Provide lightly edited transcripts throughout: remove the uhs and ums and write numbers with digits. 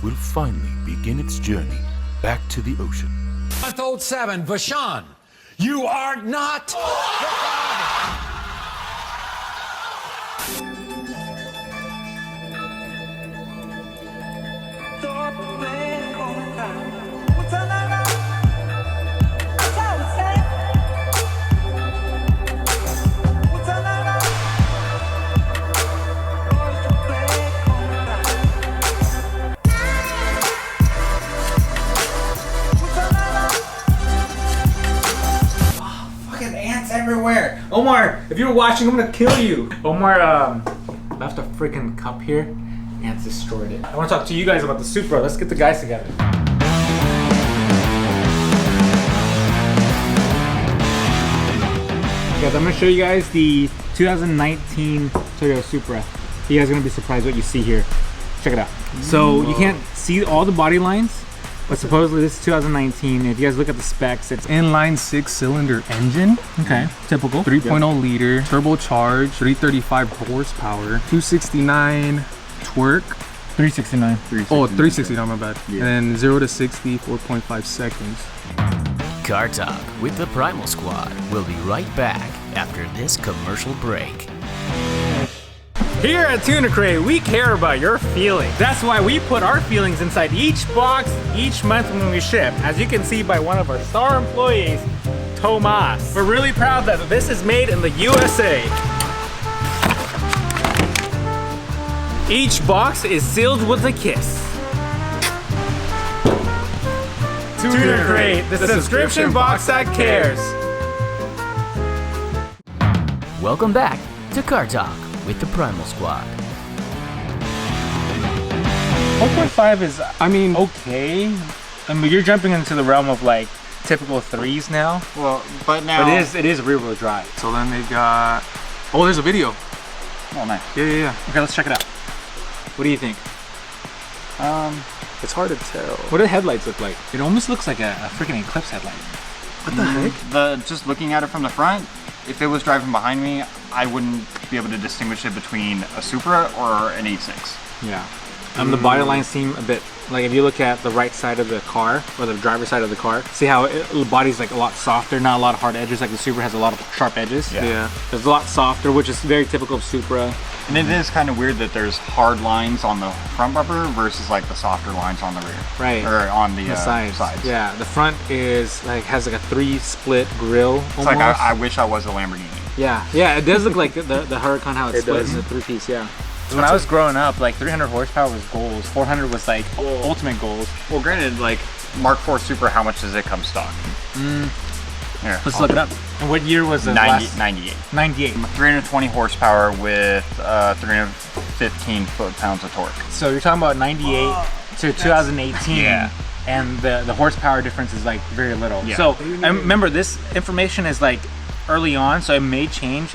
will finally begin its journey back to the ocean. Month-old 7, Vashon, you are not the father. Everywhere. Omar, if you're watching, I'm gonna kill you. Omar left a freaking cup here and destroyed it. I want to talk to you guys about the Supra. Let's get the guys together. Guys, I'm gonna show you guys the 2019 Toyota Supra. You guys are gonna be surprised what you see here. Check it out. So you can't see all the body lines, but supposedly this is 2019. If you guys look at the specs, it's inline 6-cylinder engine. Okay, typical. 3.0 liter, turbocharged, 335 horsepower, 269 torque. 369. Oh, 369, my bad. Yeah. And then 0 to 60, 4.5 seconds. Car Talk with the Primal Squad will be right back after this commercial break. Here at Tuna Crate, we care about your feelings. That's why we put our feelings inside each box each month when we ship. As you can see by one of our star employees, Tomas. We're really proud that this is made in the USA. Each box is sealed with a kiss. Tuna Crate, the subscription box that cares. Welcome back to Car Talk with the Primal Squad. 1.5 is, I mean, okay. I mean, you're jumping into the realm of like typical 3s now. Well, but now it is rear wheel drive. So then they got, oh, there's a video. Oh, nice. Yeah. Okay, let's check it out. What do you think? It's hard to tell. What do the headlights look like? It almost looks like a freaking Eclipse headlight. What the heck? Just looking at it from the front, if it was driving behind me, I wouldn't be able to distinguish it between a Supra or an 8.6. Yeah. The body lines seem a bit, like if you look at the right side of the car, or the driver's side of the car, see how the body's like a lot softer, not a lot of hard edges, like the Supra has a lot of sharp edges. Yeah. It's a lot softer, which is very typical of Supra. And it is kind of weird that there's hard lines on the front bumper versus like the softer lines on the rear. Right. Or on the sides. Yeah, the front is like, has like a 3-split grille almost. It's like I wish I was a Lamborghini. Yeah, it does look like the Huracan, how it splits in a 3-piece, yeah. When I was growing up, like 300 horsepower was goals, 400 was like ultimate goals. Well, granted, like Mark IV Supra, how much does it come stock? Here, let's look it up. And what year was it? 98. 98. 320 horsepower with 315 foot-pounds of torque. So you're talking about 98 to 2018. Yeah. And the horsepower difference is like very little. Yeah. So I remember this information is like early on, so it may change.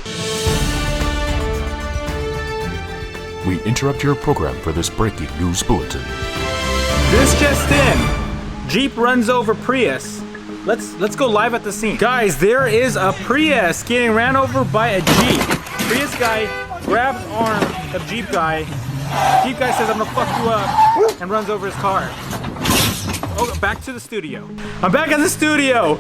We interrupt your program for this breaking news bulletin. This just in, Jeep runs over Prius. Let's go live at the scene. Guys, there is a Prius getting ran over by a Jeep. Prius guy grabs arm of Jeep guy. Jeep guy says, I'm gonna fuck you up, and runs over his car. Oh, back to the studio. I'm back at the studio.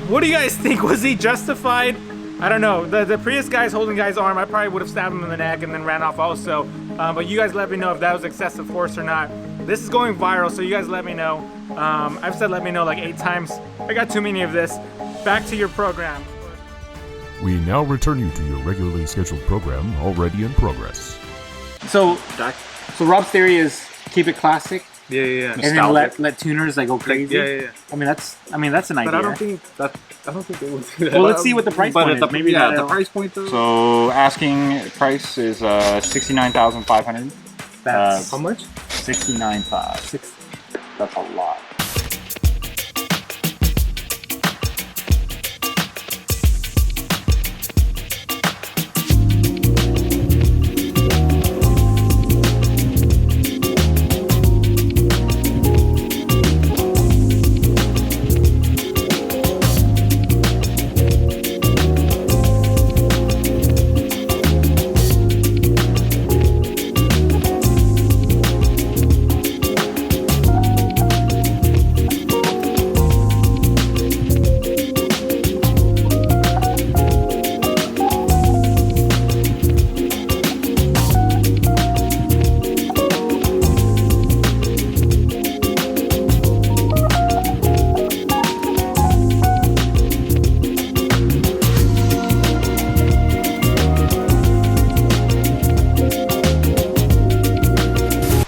What do you guys think? Was he justified? I don't know. The Prius guy's holding the guy's arm. I probably would have stabbed him in the neck and then ran off also. But you guys let me know if that was excessive force or not. This is going viral, so you guys let me know. I've said let me know like 8 times. I got too many of this. Back to your program. We now return you to your regularly scheduled program, already in progress. So Rob's theory is keep it classic. Yeah. And then let tuners like go crazy. Yeah. I mean that's an idea. But I don't think they will do that. Well, let's see what the price point is. Maybe the price point though. So asking price is $69,500. That's how much? $69,500. That's a lot.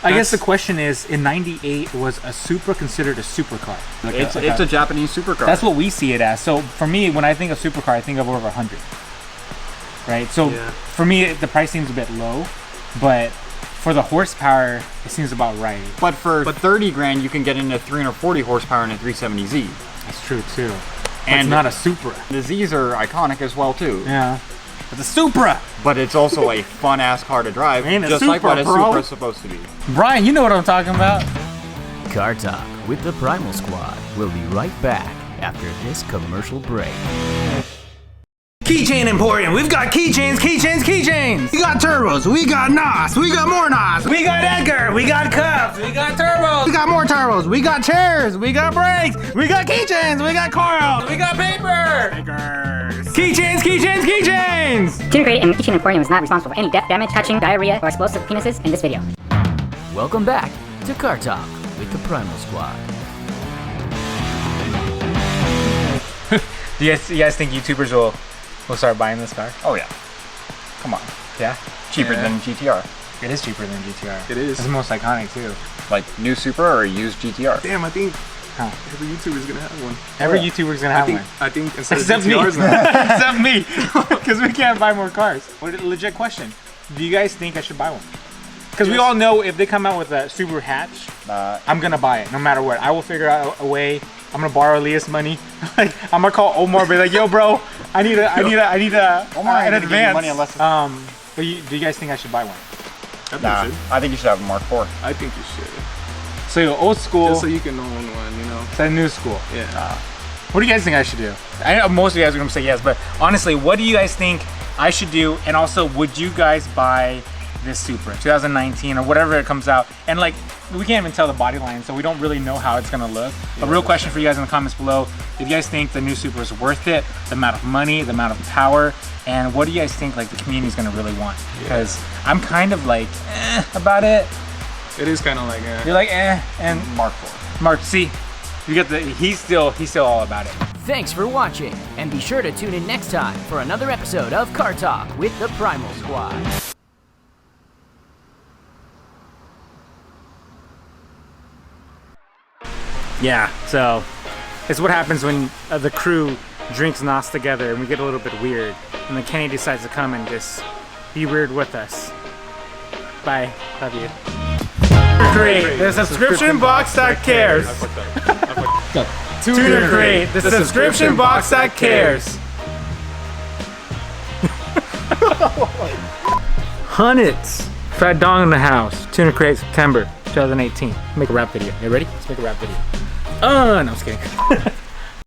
I guess the question is, in '98, was a Supra considered a supercar? It's a Japanese supercar. That's what we see it as. So for me, when I think of supercar, I think of over 100. Right. So for me, the price seems a bit low, but for the horsepower, it seems about right. But for 30 grand, you can get into 340 horsepower in a 370Z. That's true too. And it's not a Supra. The Z's are iconic as well too. Yeah. It's a Supra. But it's also a fun ass car to drive, Ain't a just like Supra, what a bro. Supra is supposed to be. Brian, you know what I'm talking about. Car Talk with the Primal Squad will be right back after this commercial break. Keychain Emporium. We've got keychains, keychains, keychains. We got turbos. We got NOS. We got more NOS. We got Edgar. We got cups. We got turbos. We got more turbos. We got chairs. We got brakes. We got keychains. We got coils. We got paper. Keychains, keychains, keychains. Tuner Crate and Keychain Emporium is not responsible for any death, damage, touching, diarrhea, or explosive penises in this video. Welcome back to Car Talk with the Primal Squad. Do you guys think YouTubers will start buying this car? Oh yeah. Come on. Yeah. Cheaper than GTR. It is cheaper than GTR. It is. It's the most iconic too. Like new Supra or used GTR. Damn, I think every YouTuber's gonna have one. Every YouTuber's gonna have one. I think instead Except of me. GTRs now. Except me. Because we can't buy more cars. What a legit question. Do you guys think I should buy one? Because we all know if they come out with a Subaru hatch, I'm gonna buy it no matter what. I will figure out a way. I'm gonna borrow Leah's money. Like I'm gonna call Omar, be like, "Yo, bro, I need an advance." Money unless But do you guys think I should buy one? nah, I think you should have a Mark IV. I think you should. So you're old school, Just so you can own one, you know. so new school. Yeah. What do you guys think I should do? I know most of you guys are gonna say yes, but honestly, what do you guys think I should do? And also, would you guys buy this Supra 2019 or whatever it comes out? And like, we can't even tell the body line, so we don't really know how it's gonna look. A real question for you guys in the comments below: if you guys think the new Supra is worth it, the amount of money, the amount of power, and what do you guys think like the community is gonna really want? Because I'm kind of like about it. It is kind of like You're like and Mark IV. Mark, see, you get the he's still all about it. Thanks for watching, and be sure to tune in next time for another episode of Car Talk with the Primal Squad. Yeah, so it's what happens when the crew drinks NOS together and we get a little bit weird, and then Kenny decides to come and just be weird with us. Bye, love you. Crate, the subscription box that cares. Tuner Crate, the subscription box that cares. Hunnits. Fat Dong in the house. Tuner Crate, September 2018. Make a rap video. You ready? Let's make a rap video. No, I'm just kidding.